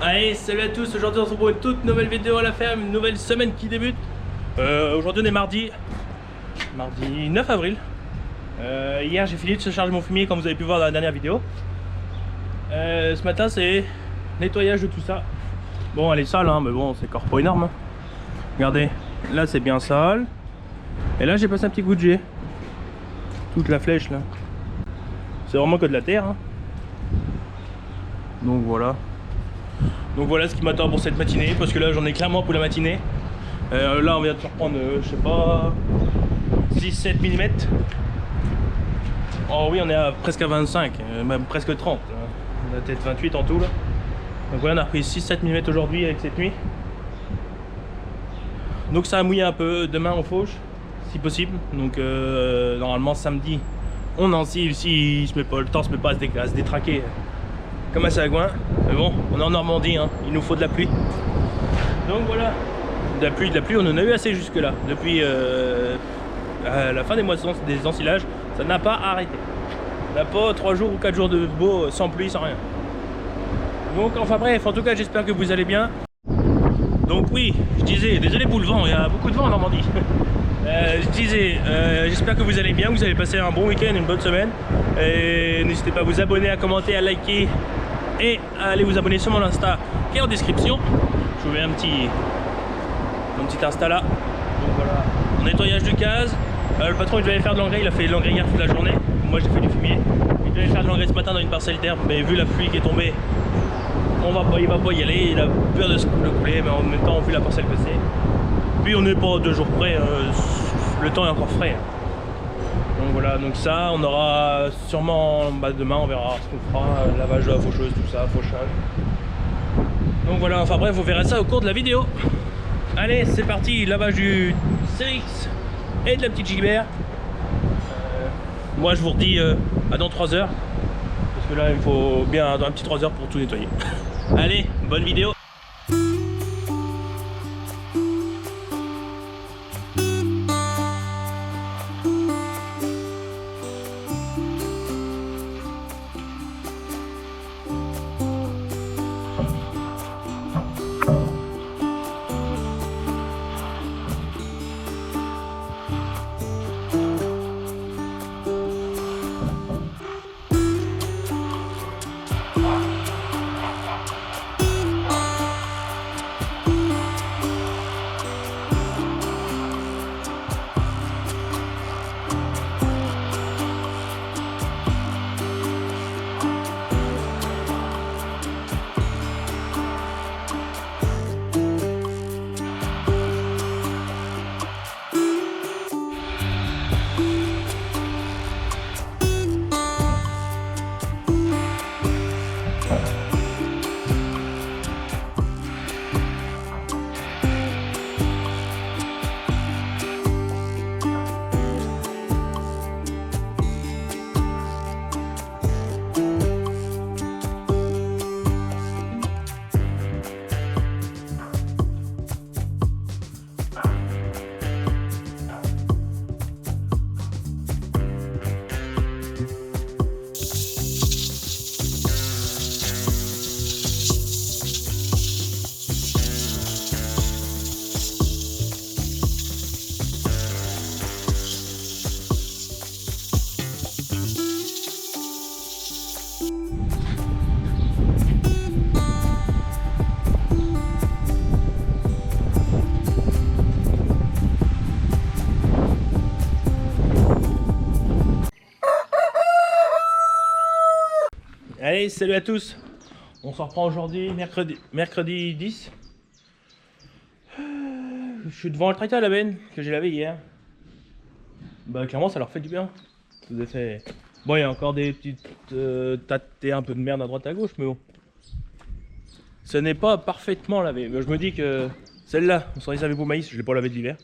Allez, salut à tous, aujourd'hui on se retrouve pour une toute nouvelle vidéo à la ferme, une nouvelle semaine qui débute. Aujourd'hui on est mardi 9 avril. Hier j'ai fini de charger mon fumier comme vous avez pu voir dans la dernière vidéo. Ce matin c'est nettoyage de tout ça. Bon elle est sale hein, mais bon c'est encore pas énorme hein. Regardez, là c'est bien sale. Et là j'ai passé un petit coup de jet. Toute la flèche là. C'est vraiment que de la terre hein. Donc voilà. Donc voilà ce qui m'attend pour cette matinée, parce que là j'en ai clairement pour la matinée. Là on vient de reprendre, je sais pas, 6-7 mm. Oh oui, on est à presque à 25, même presque 30. On a peut-être 28 en tout là. Donc voilà, on a repris 6-7 mm aujourd'hui avec cette nuit. Donc ça a mouillé un peu, demain on fauche, si possible. Donc normalement samedi, on en cible si le temps se met pas à se détraquer comme un sagouin. Mais bon, on est en Normandie, hein. Il nous faut de la pluie. Donc voilà, de la pluie on en a eu assez jusque là. Depuis à la fin des moissons, des ensilages, ça n'a pas arrêté. On n'a pas 3 jours ou 4 jours de beau sans pluie, sans rien. Donc enfin bref, en tout cas j'espère que vous allez bien. Donc oui, je disais, désolé pour le vent, il y a beaucoup de vent en Normandie. Je disais, j'espère que vous allez bien, que vous allez passer un bon week-end, une bonne semaine. Et n'hésitez pas à vous abonner, à commenter, à liker et à aller vous abonner sur mon Insta qui est en description. Je vous mets un petit Insta là. Donc voilà, nettoyage du case. Le patron il devait faire de l'engrais, il a fait de l'engrais hier toute la journée. Moi j'ai fait du fumier. Il devait faire de l'engrais ce matin dans une parcelle d'herbe, mais vu la pluie qui est tombée, il va pas y aller. Il a peur de se couler, mais en même temps vu la parcelle que c'est. Puis on n'est pas 2 jours près, le temps est encore frais. Donc voilà, donc ça on aura sûrement, demain on verra ce qu'on fera, lavage de la faucheuse, tout ça, fauchage. Donc voilà, enfin bref, vous verrez ça au cours de la vidéo. Allez, c'est parti, lavage du CX et de la petite gibert. Moi je vous redis à dans 3 heures, parce que là il faut bien dans un petit 3 heures pour tout nettoyer. Allez, bonne vidéo. Allez, salut à tous. On se reprend aujourd'hui, mercredi 10. Je suis devant le tracteur à la benne que j'ai lavé hier. Clairement ça leur fait du bien. Ça vous a fait... Bon, il y a encore des petites tâtés un peu de merde à droite à gauche, mais bon. Ce n'est pas parfaitement lavé. Je me dis que celle-là, on s'en est servi pour le maïs, je l'ai pas lavé de l'hiver.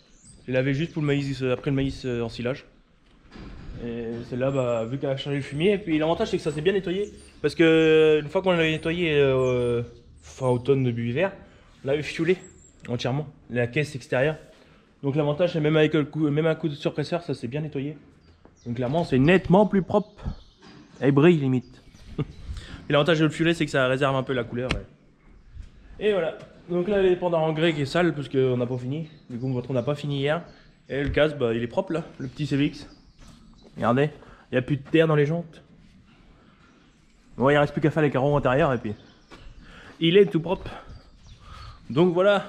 Je l'ai lavé juste pour le maïs, après le maïs en silage. Et celle-là, vu qu'elle a changé le fumier, et puis l'avantage c'est que ça s'est bien nettoyé. Parce que une fois qu'on l'avait nettoyé fin automne, début hiver, on l'avait fioulé entièrement, la caisse extérieure. Donc l'avantage c'est même avec même un coup de surpresseur, ça s'est bien nettoyé. Donc clairement c'est nettement plus propre. Elle brille limite. Et l'avantage de le fiolet c'est que ça réserve un peu la couleur. Et voilà. Donc là, l'indépendant en grès qui est sale parce qu'on n'a pas fini. Du coup, on n'a pas fini hier. Et le casque, bah, il est propre là, le petit CVX. Regardez, il n'y a plus de terre dans les jantes. Bon, il ne reste plus qu'à faire les carreaux intérieurs et puis il est tout propre. Donc voilà.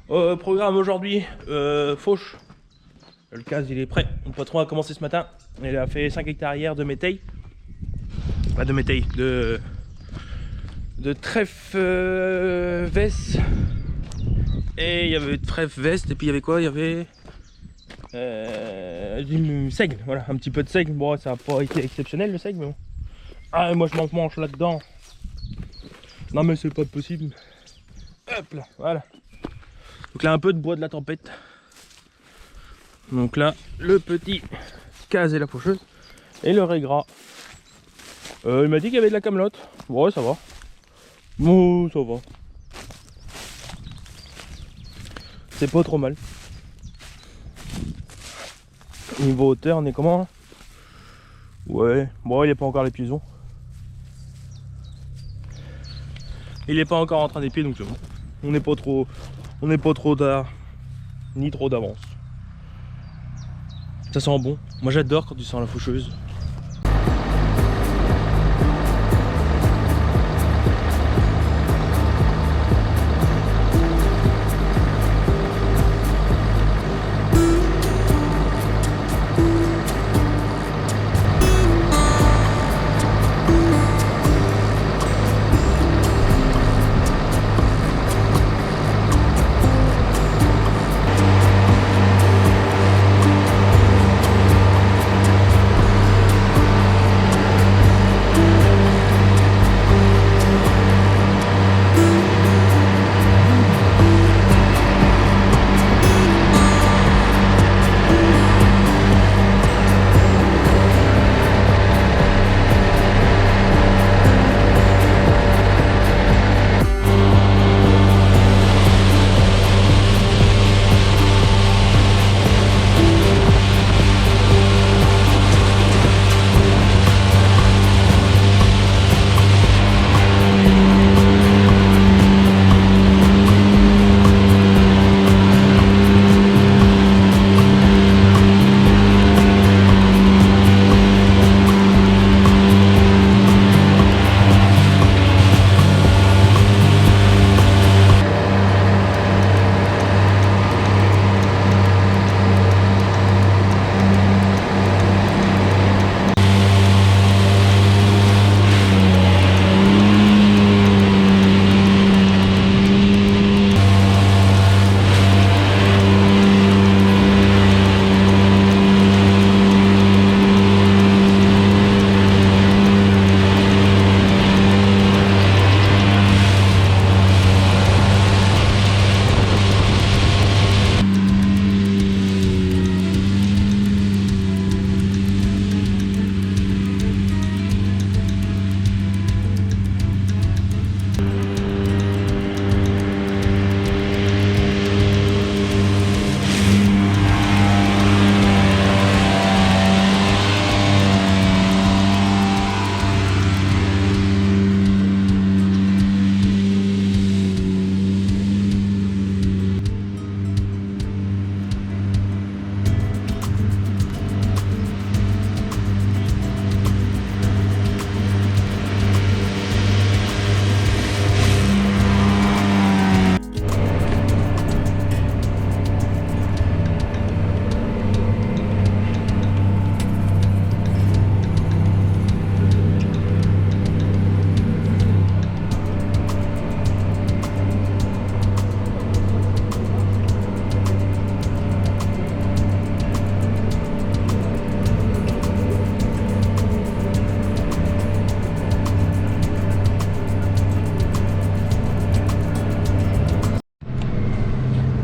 Programme aujourd'hui, fauche. Le casque il est prêt. Le patron a commencé ce matin. Il a fait 5 hectares hier de métail. Pas de métail, de trèfle veste. Et il y avait trèfle veste et puis il y avait quoi? Il y avait du seigle, voilà, un petit peu de seigle. Bon, ça n'a pas été exceptionnel le seigle, mais bon. Ah, moi je manque là-dedans. Non, mais c'est pas possible. Hop là, voilà. Donc là, un peu de bois de la tempête. Donc là, le petit case et la faucheuse. Et le régras. Il m'a dit qu'il y avait de la camelote. Ouais, ça va. Bon, ça va. C'est pas trop mal. Niveau hauteur, on est comment là? Ouais, bon, il n'est pas encore les pieds. Il n'est pas encore en train des pieds, donc c'est bon. On n'est pas trop tard, ni trop d'avance. Ça sent bon. Moi j'adore quand tu sens la faucheuse.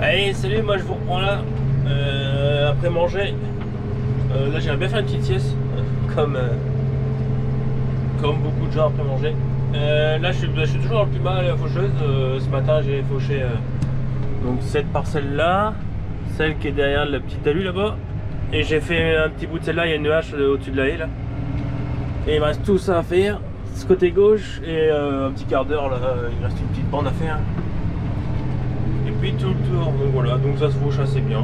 Allez, salut, moi je vous reprends là, après manger. Là j'aimerais bien faire une petite sieste, comme beaucoup de gens après manger. Là je suis toujours dans le plus bas à la faucheuse. Ce matin j'ai fauché donc cette parcelle là, celle qui est derrière le petit talus là-bas. Et j'ai fait un petit bout de celle-là, il y a une hache au-dessus de la haie là. Et il me reste tout ça à faire. ce côté gauche et un petit quart d'heure là, il reste une petite bande à faire. Et puis tout le tour, donc voilà, donc ça se fauche assez bien.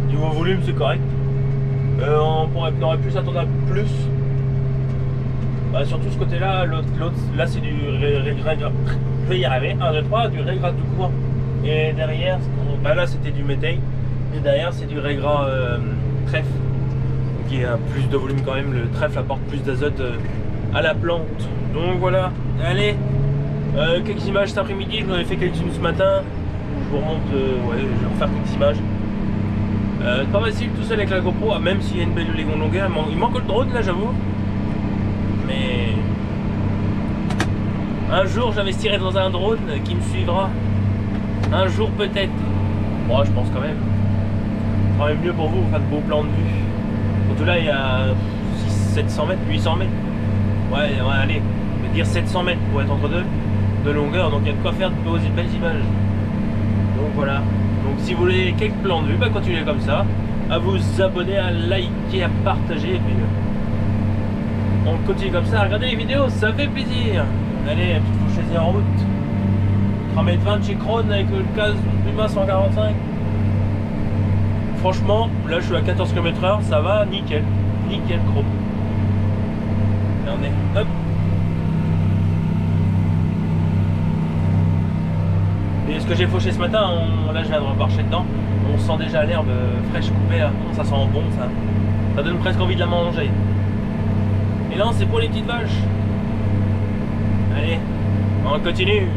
Niveau volume c'est correct. On aurait pu s'attendre à plus. Surtout ce côté là, l'autre là c'est du je vais y arriver, 1, 2, 3, du régras tout court. Et derrière, là c'était du métail. Et derrière c'est du régras trèfle. Donc il y a plus de volume quand même, le trèfle apporte plus d'azote à la plante. Donc voilà, allez, quelques images cet après-midi, je vous en ai fait quelques-unes ce matin. Je vous remonte, ouais, je vais refaire quelques images. Pas facile tout seul avec la GoPro, même s'il y a une belle longueur, il manque le drone là j'avoue. Mais un jour j'investirai dans un drone qui me suivra. Un jour peut-être. Bon, je pense quand même. Ce sera même mieux pour vous, faire de beaux plans de vue. Surtout là il y a 700 mètres, 800 mètres. Ouais, allez, je vais dire 700 mètres pour être entre deux de longueur, donc il y a de quoi faire de belles images. Donc voilà. Donc si vous voulez quelques plans de vue, continuez comme ça. À vous abonner, à liker, à partager. Et puis, on continue comme ça, regardez les vidéos, ça fait plaisir. Allez, petite faucheuse en route. 3,20 m chez Krone avec le casque Puma 145. Franchement, là je suis à 14 km/h, ça va nickel. Nickel chrome. Regardez, hop. Et ce que j'ai fauché ce matin, là je viens de remarcher dedans, on sent déjà l'herbe fraîche coupée là, ça sent bon ça. Ça donne presque envie de la manger. Et là c'est pour les petites vaches. Allez, on continue.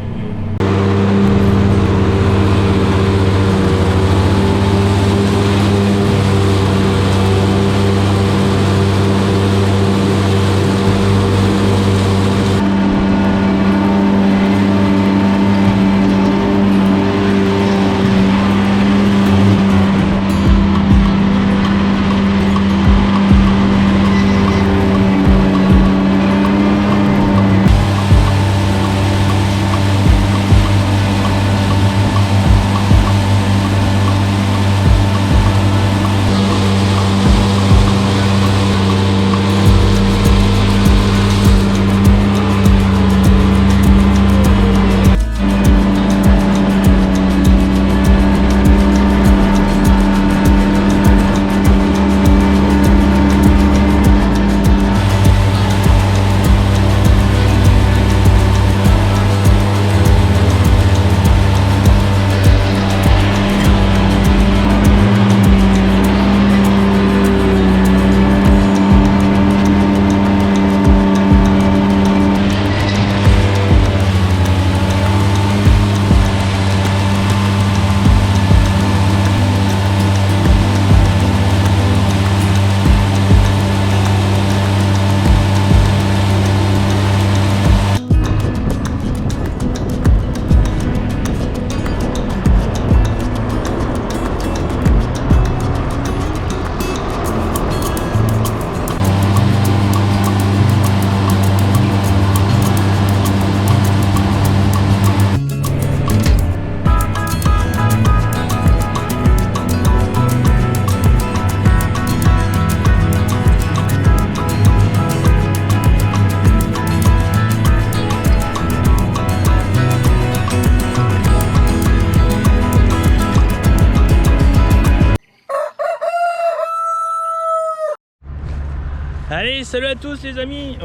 Allez, salut à tous les amis.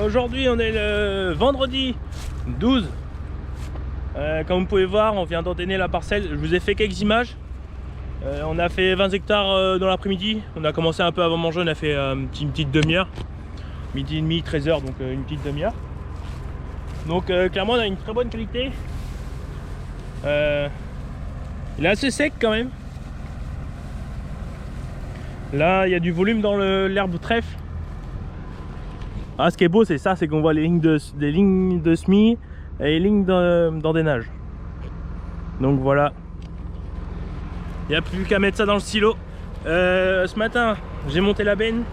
Aujourd'hui on est le vendredi 12. Comme vous pouvez voir, on vient d'endainer la parcelle. Je vous ai fait quelques images. On a fait 20 hectares dans l'après-midi. On a commencé un peu avant manger, on a fait une petite demi-heure. Midi et demi, 13h, donc une petite demi-heure. Donc clairement on a une très bonne qualité. Il est assez sec quand même. Là il y a du volume dans l'herbe trèfle. Ah, ce qui est beau c'est ça, c'est qu'on voit les lignes des lignes de semis et les lignes d'endainage. Donc voilà. Il n'y a plus qu'à mettre ça dans le silo. Ce matin j'ai monté la benne.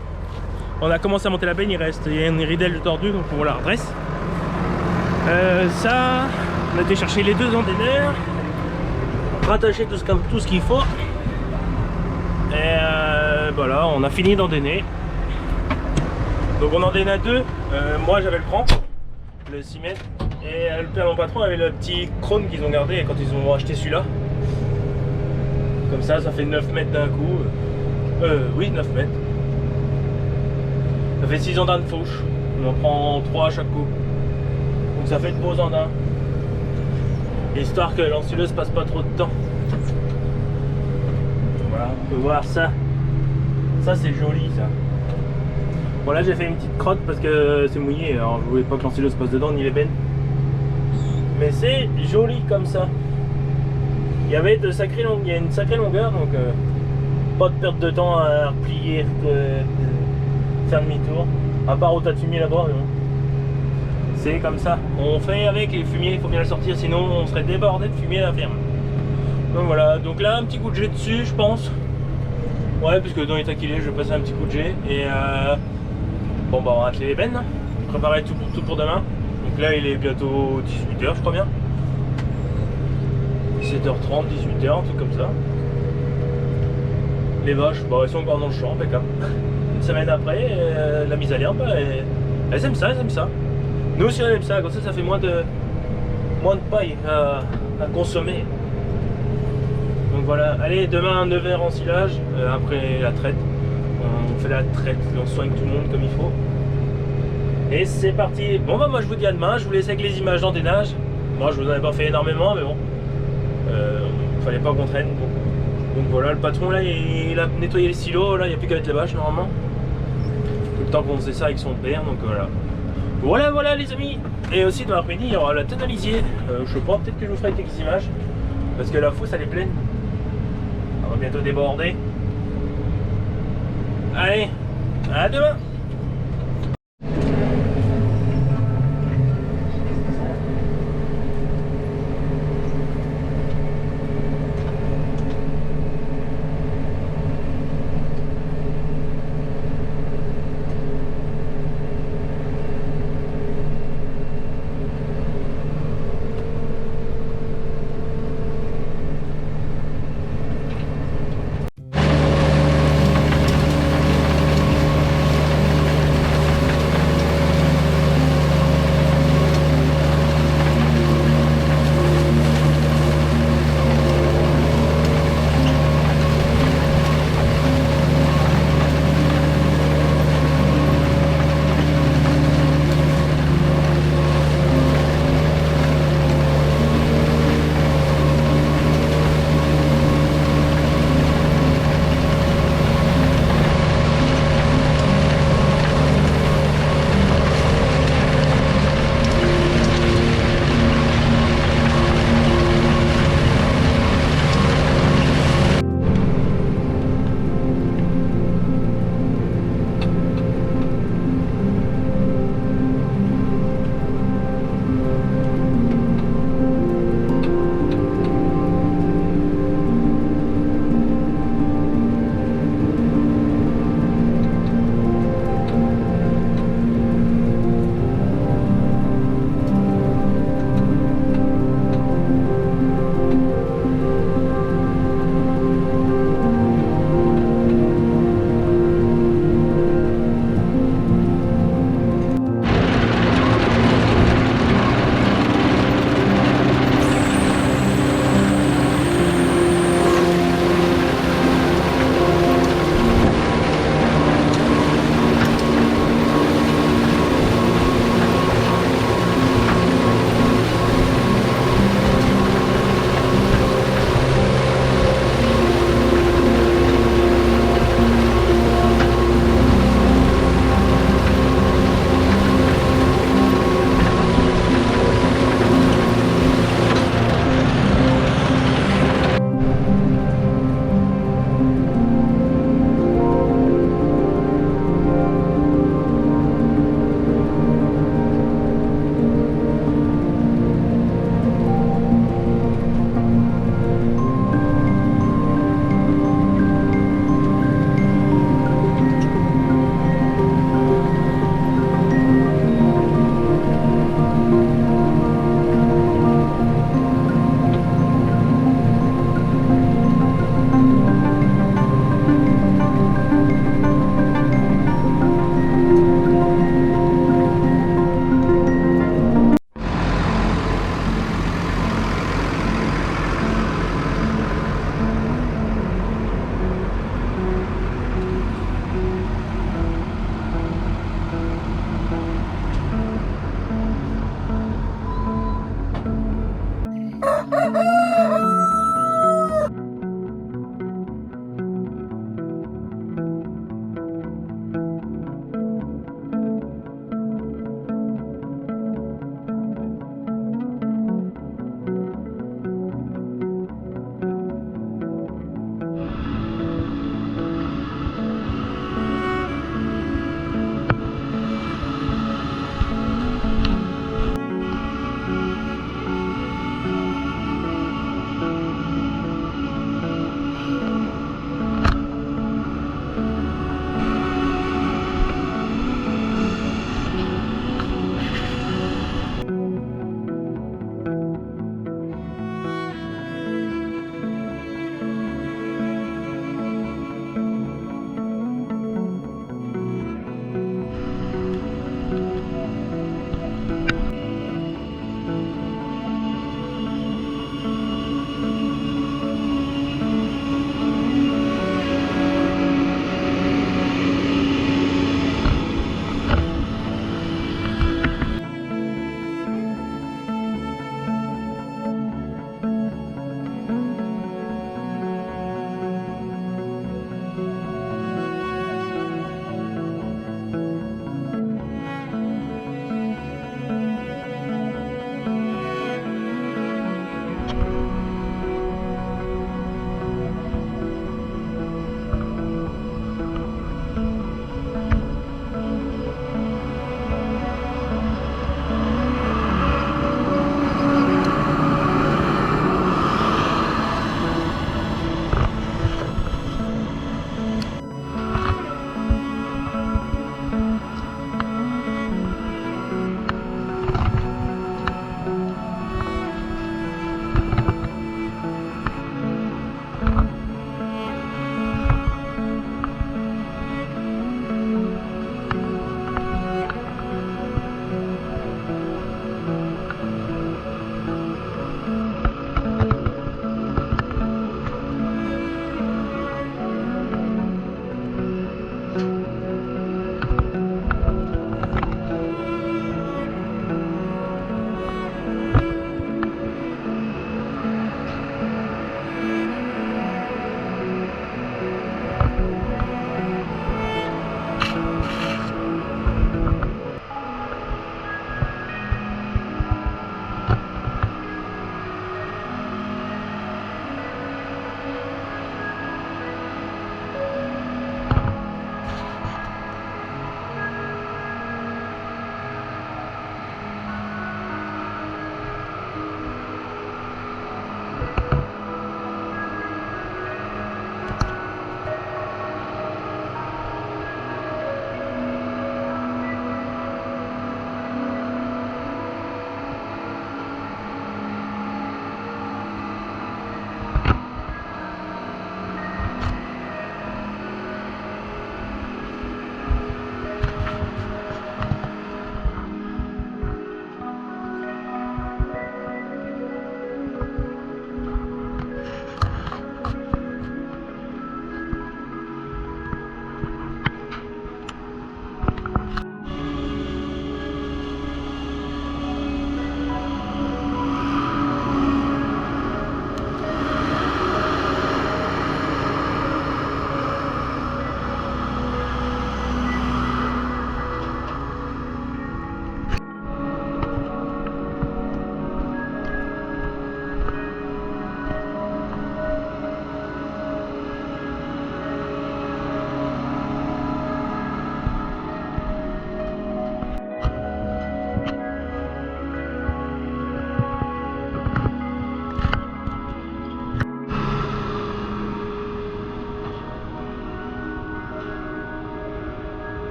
On a commencé à monter la benne, il y a une ridelle tordue, donc on la redresse. Ça, on a été chercher les deux endaineurs, rattacher tout ce qu'il faut. Et voilà, on a fini d'endainer. Donc on endaine à deux. Moi j'avais le cran. le 6 mètres. Et le père mon patron avait le petit Krone qu'ils ont gardé quand ils ont acheté celui-là. Comme ça fait 9 mètres d'un coup. Oui, 9 mètres. Ça fait 6 andins de fauche. On en prend 3 à chaque coup. Donc ça fait de beaux andins. Histoire que l'ensileuse passe pas trop de temps. Voilà, on peut voir ça. Ça c'est joli ça. Bon là j'ai fait une petite crotte parce que c'est mouillé. Alors je voulais pas que l'ensileuse passe dedans ni l'ébène. Mais c'est joli comme ça. Il y avait il y a une sacrée longueur, donc pas de perte de temps à replier, faire demi-tour. À part au tas de fumier là-bas, c'est comme ça. On fait avec les fumiers, il faut bien le sortir, sinon on serait débordé de fumier à la ferme. Donc voilà, donc là un petit coup de jet dessus, je pense. Ouais, puisque dans l'état qu'il est, je vais passer un petit coup de jet. Et bon bah on va atteler les bennes, préparer tout pour demain. Donc là il est bientôt 18 h je crois bien. 17h30, 18 h, un truc comme ça. Les vaches, bah, elles sont encore dans le champ, impeccable. Une semaine après, la mise à l'herbe, elles aiment ça, Nous aussi on aime ça, comme ça fait moins de paille à consommer. Donc voilà, allez, demain 9 h en silage, après la traite. On fait la traite, on soigne tout le monde comme il faut. Et c'est parti. Bon bah moi je vous dis à demain, je vous laisse avec les images dans des nages. Moi je vous en ai pas fait énormément, mais bon. Fallait pas qu'on traîne beaucoup. Donc voilà, le patron là il a nettoyé les silos, là il n'y a plus qu'à mettre les bâches normalement. Tout le temps qu'on faisait ça avec son père, donc voilà. Voilà les amis. Et aussi dans l'après-midi il y aura la tête à lisier. Je sais pas, peut-être que je vous ferai quelques images. Parce que la fosse elle est pleine. On va bientôt déborder. Allez, à demain.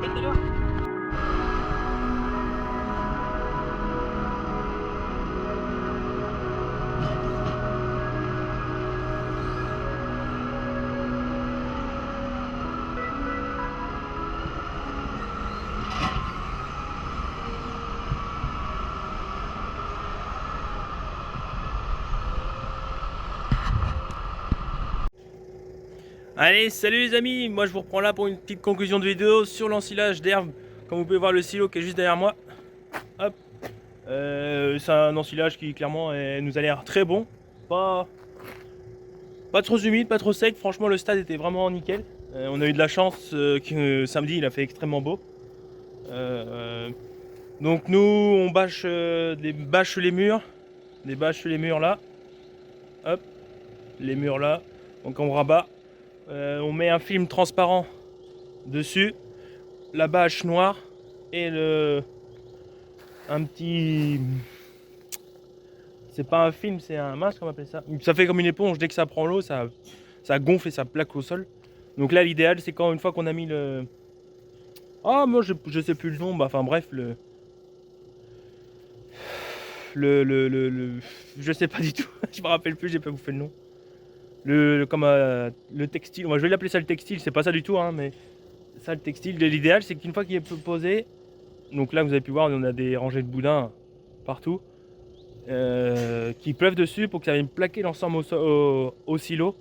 t'appelle d'ailleurs. Allez, salut les amis, moi je vous reprends là pour une petite conclusion de vidéo sur l'ensilage d'herbe. Comme vous pouvez voir le silo qui est juste derrière moi. Hop, c'est un ensilage qui clairement nous a l'air très bon. Pas trop humide, pas trop sec, franchement le stade était vraiment nickel. On a eu de la chance que samedi il a fait extrêmement beau. Donc nous on bâche des bâches les murs là. Hop, les murs là, donc on rabat. On met un film transparent dessus, la bâche noire et un petit, c'est pas un film, c'est un masque, on appelle ça. Ça fait comme une éponge, dès que ça prend l'eau, ça gonfle et ça plaque au sol. Donc là l'idéal c'est quand une fois qu'on a mis moi je sais plus le nom, enfin bref je sais pas du tout, je me rappelle plus, j'ai pas bouffé le nom. Le textile, moi je vais l'appeler ça le textile, c'est pas ça du tout hein, mais ça le textile, l'idéal c'est qu'une fois qu'il est posé, donc là vous avez pu voir on a des rangées de boudins partout qui pleuvent dessus pour que ça vienne plaquer l'ensemble au silo,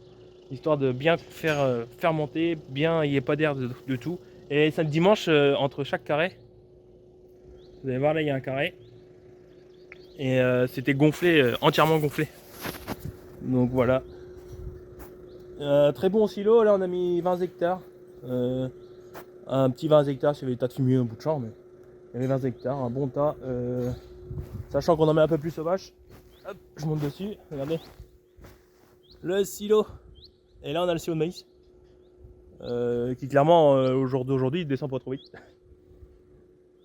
histoire de bien faire fermenter, bien il n'y ait pas d'air de tout. Et ça le dimanche entre chaque carré, vous allez voir là il y a un carré et c'était gonflé, entièrement gonflé, donc voilà. Très bon silo, là on a mis 20 hectares. Un petit 20 hectares, s'il y avait des tas de fumier au bout de champ, mais il y avait 20 hectares, un bon tas. Sachant qu'on en met un peu plus aux vaches. Hop, je monte dessus, regardez. Le silo. Et là on a le silo de maïs. Qui clairement, au jour d'aujourd'hui, il descend pas trop vite.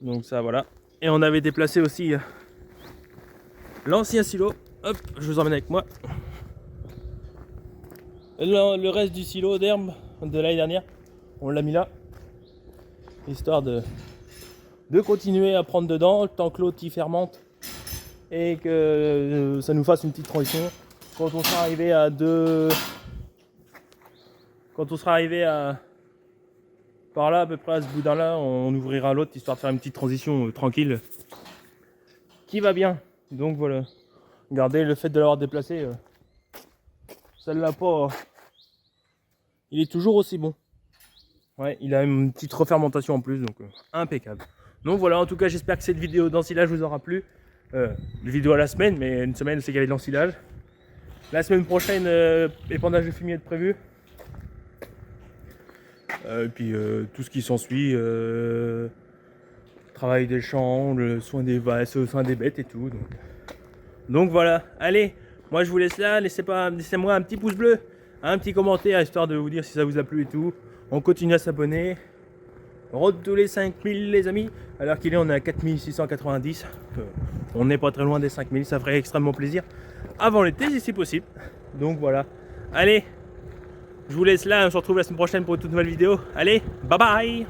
Donc ça voilà. Et on avait déplacé aussi l'ancien silo. Hop, je vous emmène avec moi. Le reste du silo d'herbe de l'année dernière, on l'a mis là, histoire de continuer à prendre dedans tant que l'autre y fermente et que ça nous fasse une petite transition. Quand on sera arrivé par là à peu près à ce boudin là, on ouvrira l'autre histoire de faire une petite transition tranquille qui va bien. Donc voilà, regardez le fait de l'avoir déplacé. Celle-là pas, il est toujours aussi bon. Ouais, il a une petite refermentation en plus, donc impeccable. Donc voilà, en tout cas j'espère que cette vidéo d'ensilage vous aura plu. Une vidéo à la semaine, mais une semaine c'est qu'il y avait de l'ensilage. La semaine prochaine, épandage de fumier de prévu. Et puis tout ce qui s'ensuit, travail des champs, le soin des vaches, le soin des bêtes et tout. Donc voilà, allez. Moi je vous laisse là, laissez-moi un petit pouce bleu, un petit commentaire histoire de vous dire si ça vous a plu et tout. On continue à s'abonner. Road tous les 5000 les amis. Alors qu'il est, on est à 4690. On n'est pas très loin des 5000, ça ferait extrêmement plaisir. Avant l'été si c'est possible. Donc voilà. Allez, je vous laisse là, on se retrouve la semaine prochaine pour une toute nouvelle vidéo. Allez, bye bye.